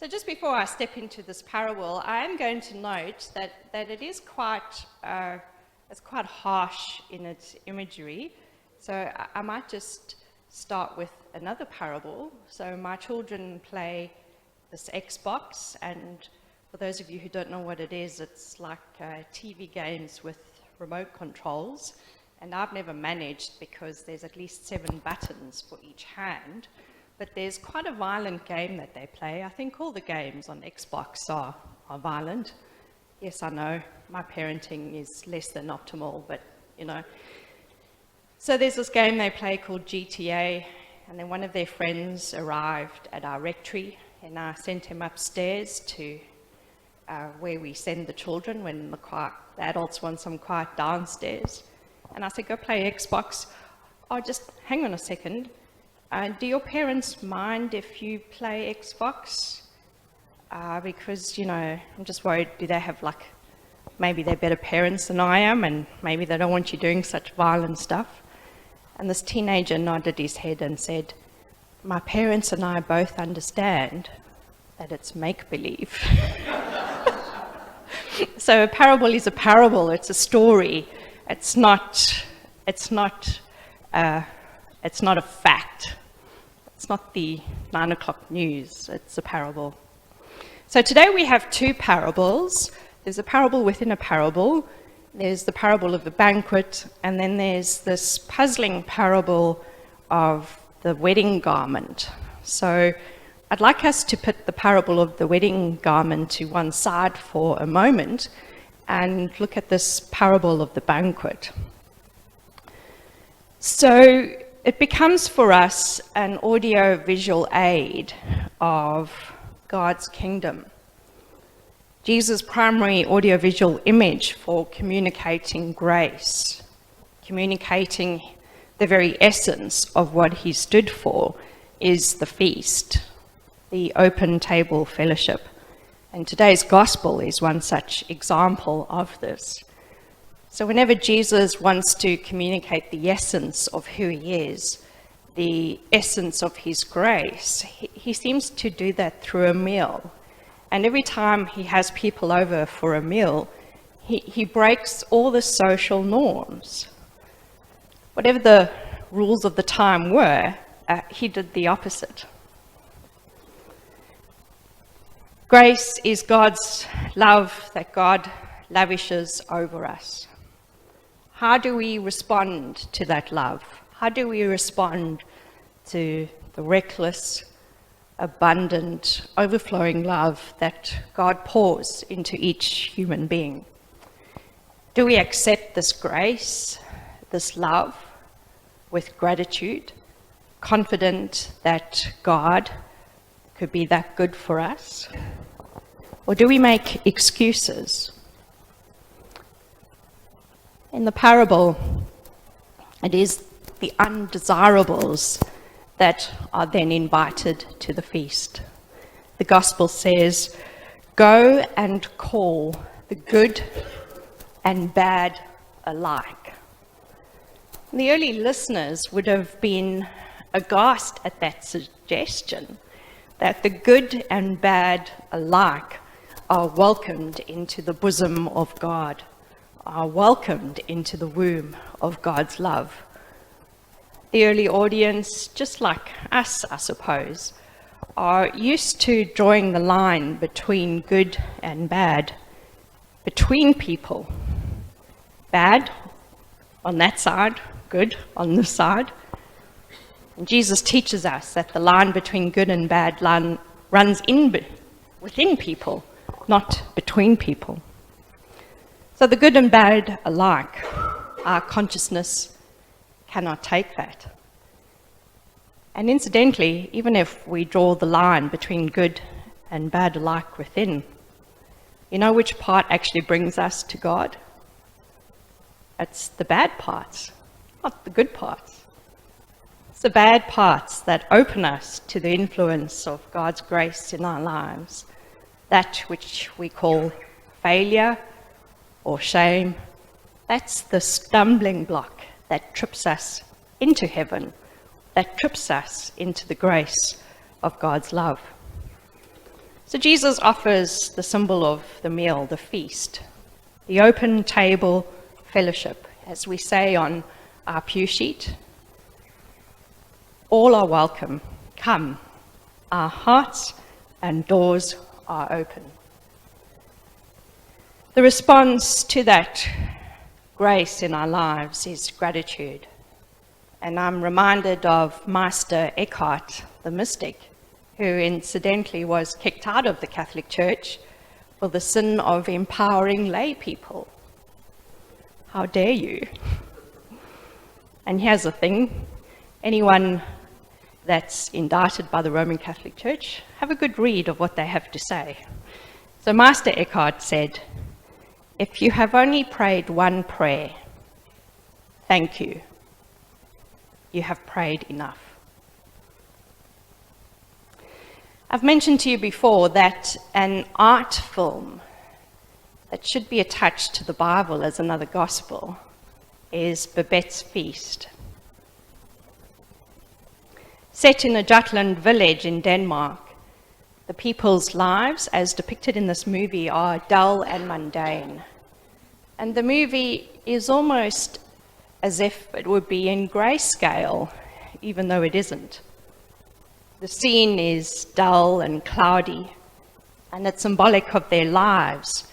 So just before I step into this parable, I am going to note that it is quite harsh in its imagery. So I might just start with another parable. So my children play this Xbox, and for those of you who don't know what it is, it's like TV games with remote controls. And I've never managed because there's at least 7 buttons for each hand. But there's quite a violent game that they play. I think all the games on Xbox are violent. Yes, I know, my parenting is less than optimal, but you know. So there's this game they play called GTA, and then one of their friends arrived at our rectory, and I sent him upstairs to where we send the children when the adults want some quiet downstairs. And I said, go play Xbox. Oh, just hang on a second. Do your parents mind if you play Xbox? Because, you know, I'm just worried, do they have maybe they're better parents than I am, and maybe they don't want you doing such violent stuff. And this teenager nodded his head and said, my parents and I both understand that it's make-believe. So a parable is a parable, it's a story. It's not a fact. It's not the 9 o'clock news, it's a parable. So today we have 2 parables. There's a parable within a parable. There's the parable of the banquet, and then there's this puzzling parable of the wedding garment. So I'd like us to put the parable of the wedding garment to one side for a moment and look at this parable of the banquet. So it becomes for us an audio-visual aid of God's kingdom. Jesus' primary audiovisual image for communicating grace, communicating the very essence of what he stood for, is the feast, the open table fellowship. And today's gospel is one such example of this. So whenever Jesus wants to communicate the essence of who he is, the essence of his grace, he seems to do that through a meal. And every time he has people over for a meal, he breaks all the social norms. Whatever the rules of the time were, he did the opposite. Grace is God's love that God lavishes over us. How do we respond to that love? How do we respond to the reckless, abundant, overflowing love that God pours into each human being? Do we accept this grace, this love, with gratitude, confident that God could be that good for us? Or do we make excuses? In the parable, it is the undesirables that are then invited to the feast. The gospel says, go and call the good and bad alike. And the early listeners would have been aghast at that suggestion, that the good and bad alike are welcomed into the bosom of God, are welcomed into the womb of God's love. The early audience, just like us, I suppose, are used to drawing the line between good and bad, between people. Bad on that side, good on this side. And Jesus teaches us that the line between good and bad runs within people, not between people. So the good and bad alike, our consciousness cannot take that. And incidentally, even if we draw the line between good and bad alike within, you know which part actually brings us to God? It's the bad parts, not the good parts. It's the bad parts that open us to the influence of God's grace in our lives, that which we call failure or shame. That's the stumbling block that trips us into heaven, that trips us into the grace of God's love. So Jesus offers the symbol of the meal, the feast, the open table fellowship, as we say on our pew sheet. All are welcome. Come. Our hearts and doors are open. The response to that grace in our lives is gratitude. And I'm reminded of Meister Eckhart, the mystic, who incidentally was kicked out of the Catholic Church for the sin of empowering lay people. How dare you? And here's the thing, anyone that's indicted by the Roman Catholic Church, have a good read of what they have to say. So Meister Eckhart said, if you have only prayed one prayer, thank you. You have prayed enough. I've mentioned to you before that an art film that should be attached to the Bible as another gospel is Babette's Feast. Set in a Jutland village in Denmark, the people's lives, as depicted in this movie, are dull and mundane. And the movie is almost as if it would be in grayscale, even though it isn't. The scene is dull and cloudy, and it's symbolic of their lives.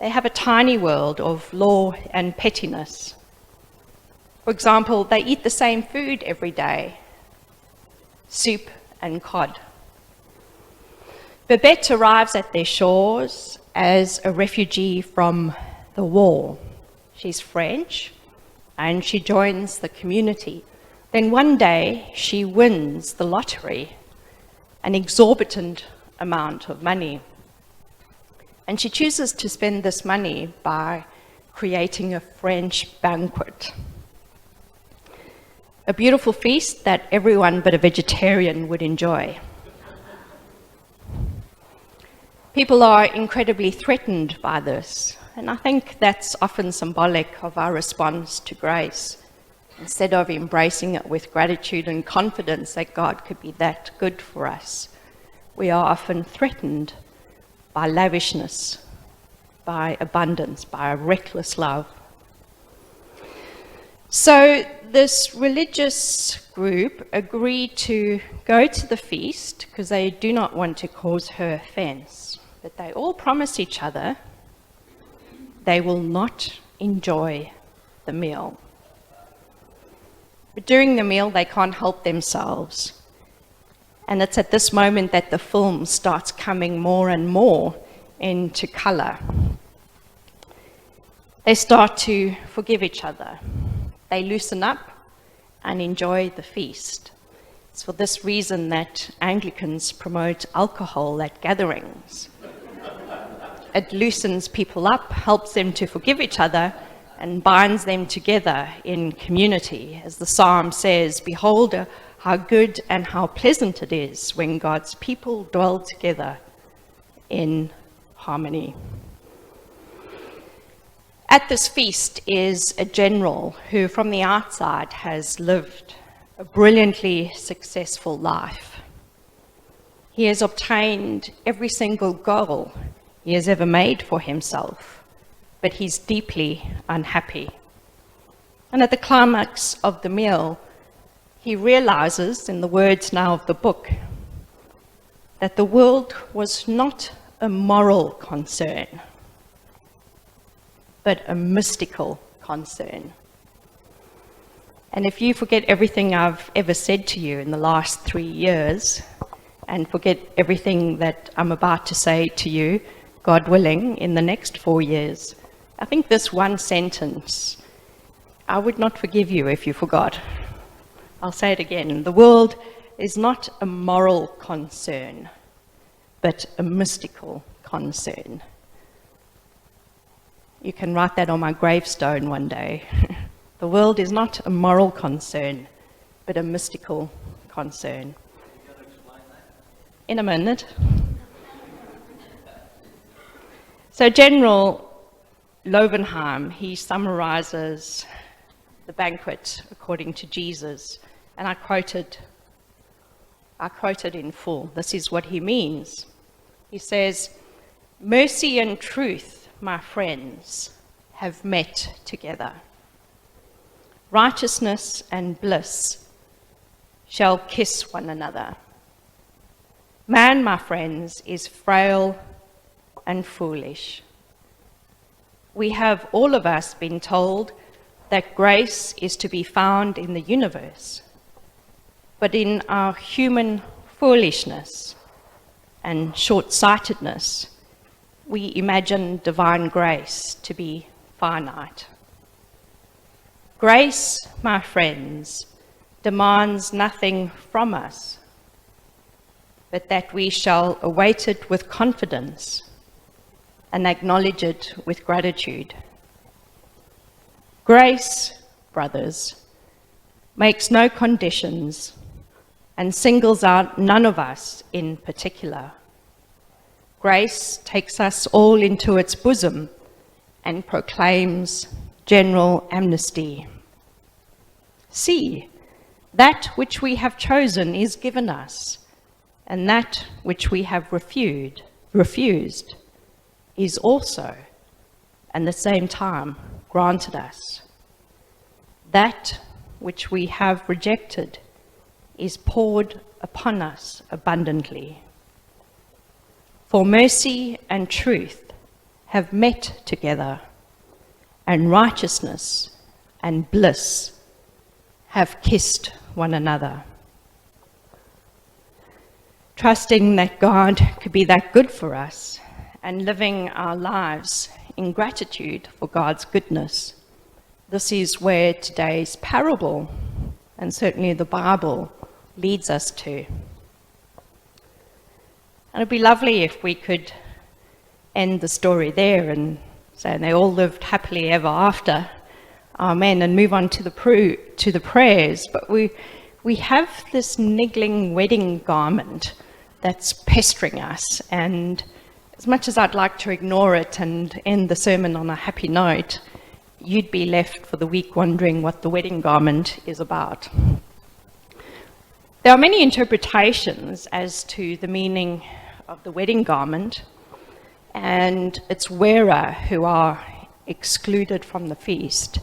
They have a tiny world of law and pettiness. For example, they eat the same food every day, soup and cod. Babette arrives at their shores as a refugee from the war. She's French, and she joins the community. Then one day, she wins the lottery, an exorbitant amount of money. And she chooses to spend this money by creating a French banquet. A beautiful feast that everyone but a vegetarian would enjoy. People are incredibly threatened by this, and I think that's often symbolic of our response to grace. Instead of embracing it with gratitude and confidence that God could be that good for us, we are often threatened by lavishness, by abundance, by a reckless love. So this religious group agreed to go to the feast because they do not want to cause her offense. But they all promise each other they will not enjoy the meal. But during the meal, they can't help themselves. And it's at this moment that the film starts coming more and more into color. They start to forgive each other. They loosen up and enjoy the feast. It's for this reason that Anglicans promote alcohol at gatherings. It loosens people up, helps them to forgive each other, and binds them together in community. As the psalm says, behold how good and how pleasant it is when God's people dwell together in harmony. At this feast is a general who from the outside has lived a brilliantly successful life. He has obtained every single goal he has ever made for himself, but he's deeply unhappy. And at the climax of the meal, he realizes, in the words now of the book, that the world was not a moral concern, but a mystical concern. And if you forget everything I've ever said to you in the last 3 years, and forget everything that I'm about to say to you, God willing, in the next 4 years, I think this one sentence, I would not forgive you if you forgot. I'll say it again. The world is not a moral concern, but a mystical concern. You can write that on my gravestone one day. The world is not a moral concern, but a mystical concern. Are you going to explain that? In a minute. So General Lovenheim, he summarizes the banquet according to Jesus, and I quoted in full. This is what he means. He says, "Mercy and truth, my friends, have met together. Righteousness and bliss shall kiss one another. Man, my friends, is frail and foolish." We have all of us been told that grace is to be found in the universe, but in our human foolishness and short-sightedness, we imagine divine grace to be finite. Grace, my friends, demands nothing from us, but that we shall await it with confidence and acknowledge it with gratitude. Grace, brothers, makes no conditions and singles out none of us in particular. Grace takes us all into its bosom and proclaims general amnesty. See, that which we have chosen is given us, and that which we have refused is also, at the same time, granted us. That which we have rejected is poured upon us abundantly. For mercy and truth have met together, and righteousness and bliss have kissed one another. Trusting that God could be that good for us and living our lives in gratitude for God's goodness, this is where today's parable, and certainly the Bible, leads us to. And it'd be lovely if we could end the story there and say, "And they all lived happily ever after, amen," and move on to the prayers. But we have this niggling wedding garment that's pestering us, and as much as I'd like to ignore it and end the sermon on a happy note, you'd be left for the week wondering what the wedding garment is about. There are many interpretations as to the meaning of the wedding garment and its wearer who are excluded from the feast.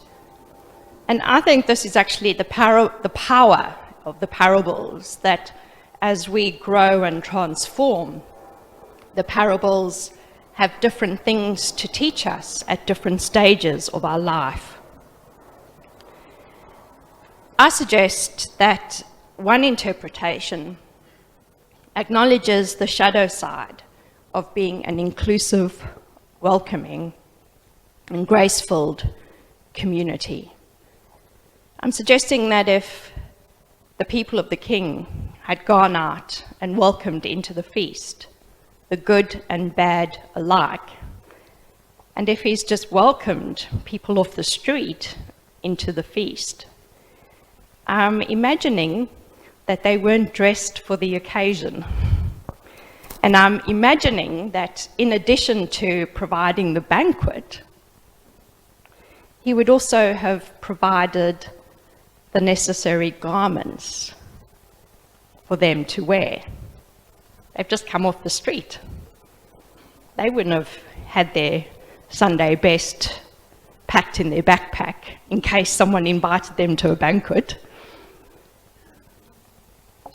And I think this is actually the power of the parables, that as we grow and transform, the parables have different things to teach us at different stages of our life. I suggest that one interpretation acknowledges the shadow side of being an inclusive, welcoming, and grace-filled community. I'm suggesting that if the people of the king had gone out and welcomed into the feast the good and bad alike, and if he's just welcomed people off the street into the feast, I'm imagining that they weren't dressed for the occasion. And I'm imagining that in addition to providing the banquet, he would also have provided the necessary garments for them to wear. They've just come off the street. They wouldn't have had their Sunday best packed in their backpack in case someone invited them to a banquet.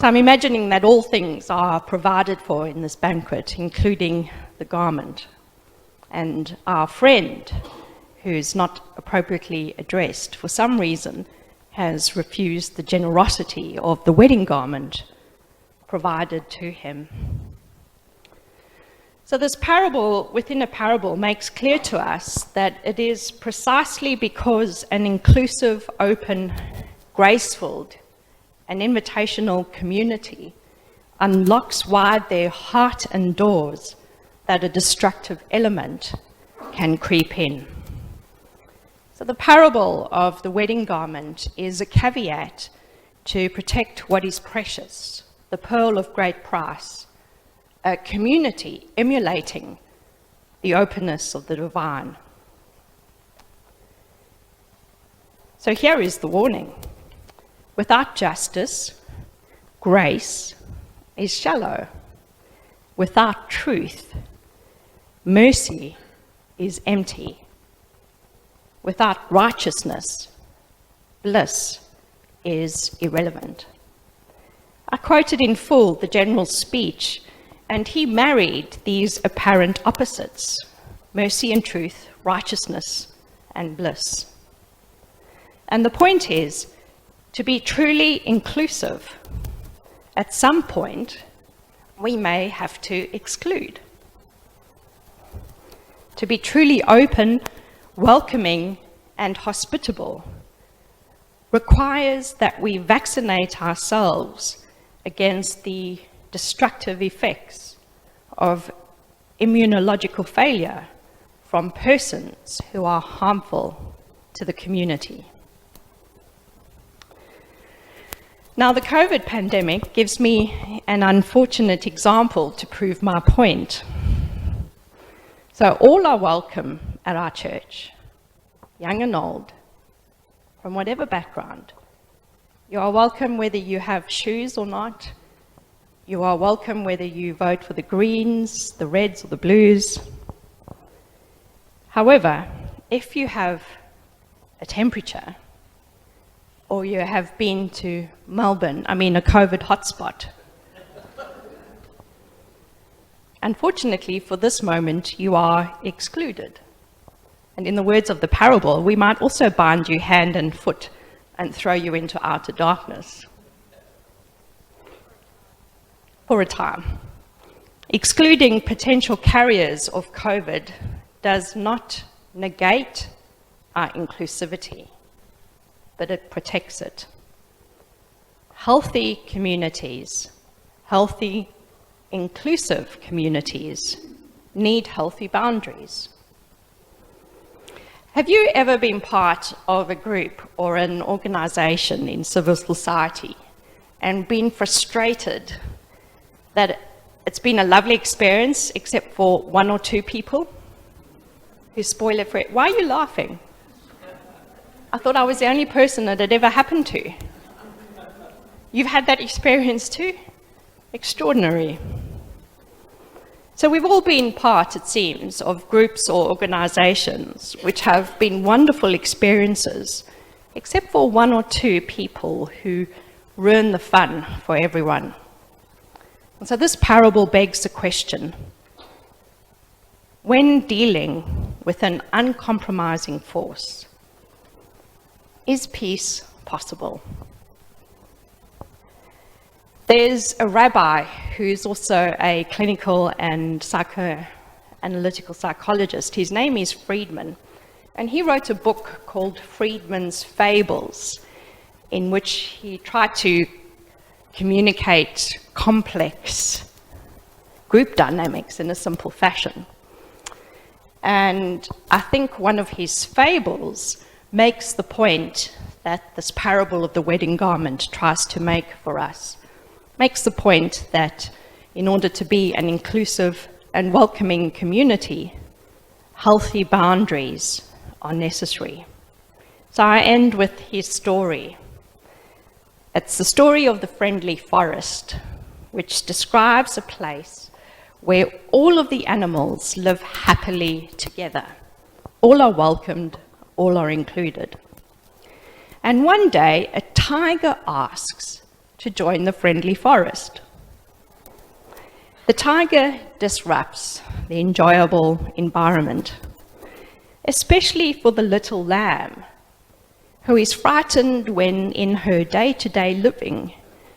So I'm imagining that all things are provided for in this banquet, including the garment. And our friend, who's not appropriately addressed for some reason, has refused the generosity of the wedding garment provided to him. So this parable within a parable makes clear to us that it is precisely because an inclusive, open, graceful, and invitational community unlocks wide their heart and doors that a destructive element can creep in. So the parable of the wedding garment is a caveat to protect what is precious, the pearl of great price, a community emulating the openness of the divine. So here is the warning. Without justice, grace is shallow, Without truth, mercy is empty. Without righteousness, bliss is irrelevant. I quoted in full the general's speech, and he married these apparent opposites: mercy and truth, righteousness and bliss. And the point is, to be truly inclusive, at some point, we may have to exclude. To be truly open, welcoming, and hospitable requires that we vaccinate ourselves against the destructive effects of immunological failure from persons who are harmful to the community. Now, the COVID pandemic gives me an unfortunate example to prove my point. So all are welcome at our church, young and old, from whatever background. You are welcome whether you have shoes or not. You are welcome whether you vote for the Greens, the Reds, or the Blues. However, if you have a temperature, or you have been to Melbourne, a COVID hotspot, unfortunately, for this moment, you are excluded. And in the words of the parable, we might also bind you hand and foot and throw you into outer darkness. For a time. Excluding potential carriers of COVID does not negate our inclusivity, but it protects it. Healthy communities, healthy, inclusive communities need healthy boundaries. Have you ever been part of a group or an organization in civil society and been frustrated that it's been a lovely experience except for one or two people who spoil it for it? Why are you laughing? I thought I was the only person that it ever happened to. You've had that experience too? Extraordinary. So we've all been part, it seems, of groups or organizations which have been wonderful experiences, except for one or two people who ruin the fun for everyone. And so this parable begs the question: when dealing with an uncompromising force, is peace possible? There's a rabbi who's also a clinical and psychoanalytical psychologist. His name is Friedman, and he wrote a book called Friedman's Fables, in which he tried to communicate complex group dynamics in a simple fashion. And I think one of his fables makes the point that this parable of the wedding garment tries to make for us. Makes the point that in order to be an inclusive and welcoming community, healthy boundaries are necessary. So I end with his story. It's the story of the friendly forest, which describes a place where all of the animals live happily together. All are welcomed, all are included. And one day, a tiger asks to join the friendly forest. The tiger disrupts the enjoyable environment, especially for the little lamb, who is frightened when in her day-to-day living,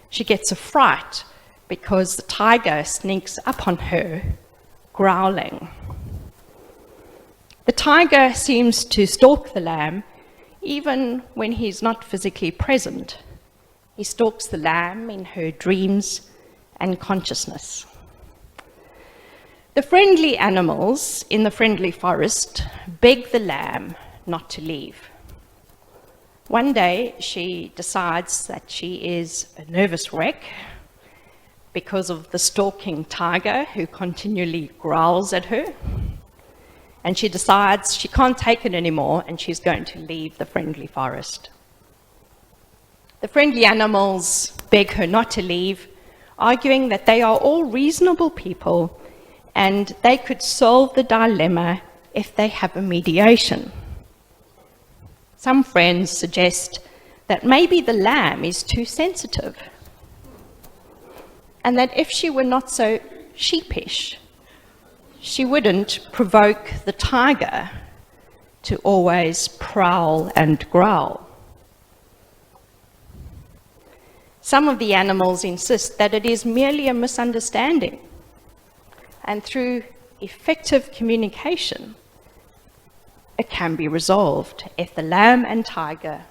she gets a fright because the tiger sneaks up on her, growling. The tiger seems to stalk the lamb even when he's not physically present. He stalks the lamb in her dreams and consciousness. The friendly animals in the friendly forest beg the lamb not to leave. One day she decides that she is a nervous wreck because of the stalking tiger who continually growls at her. And she decides she can't take it anymore and she's going to leave the friendly forest. The friendly animals beg her not to leave, arguing that they are all reasonable people and they could solve the dilemma if they have a mediation. Some friends suggest that maybe the lamb is too sensitive, and that if she were not so sheepish, she wouldn't provoke the tiger to always prowl and growl. Some of the animals insist that it is merely a misunderstanding, and through effective communication, it can be resolved if the lamb and tiger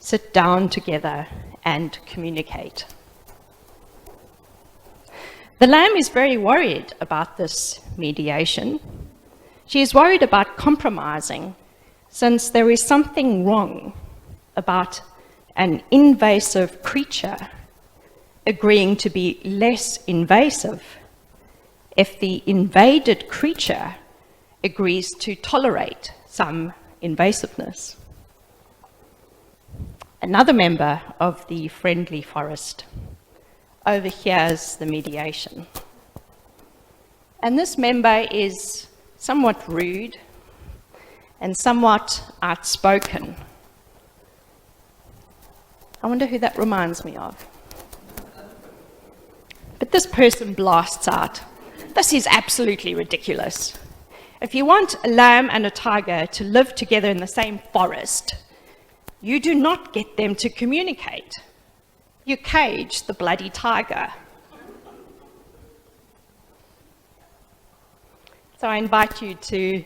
sit down together and communicate. The lamb is very worried about this mediation. She is worried about compromising, since there is something wrong about an invasive creature agreeing to be less invasive if the invaded creature agrees to tolerate some invasiveness. Another member of the friendly forest overhears the mediation. And this member is somewhat rude and somewhat outspoken. I wonder who that reminds me of. But this person blasts out, "This is absolutely ridiculous. If you want a lamb and a tiger to live together in the same forest, you do not get them to communicate. You cage the bloody tiger." So I invite you to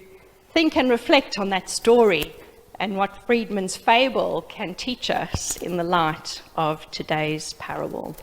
think and reflect on that story and what Friedman's fable can teach us in the light of today's parable.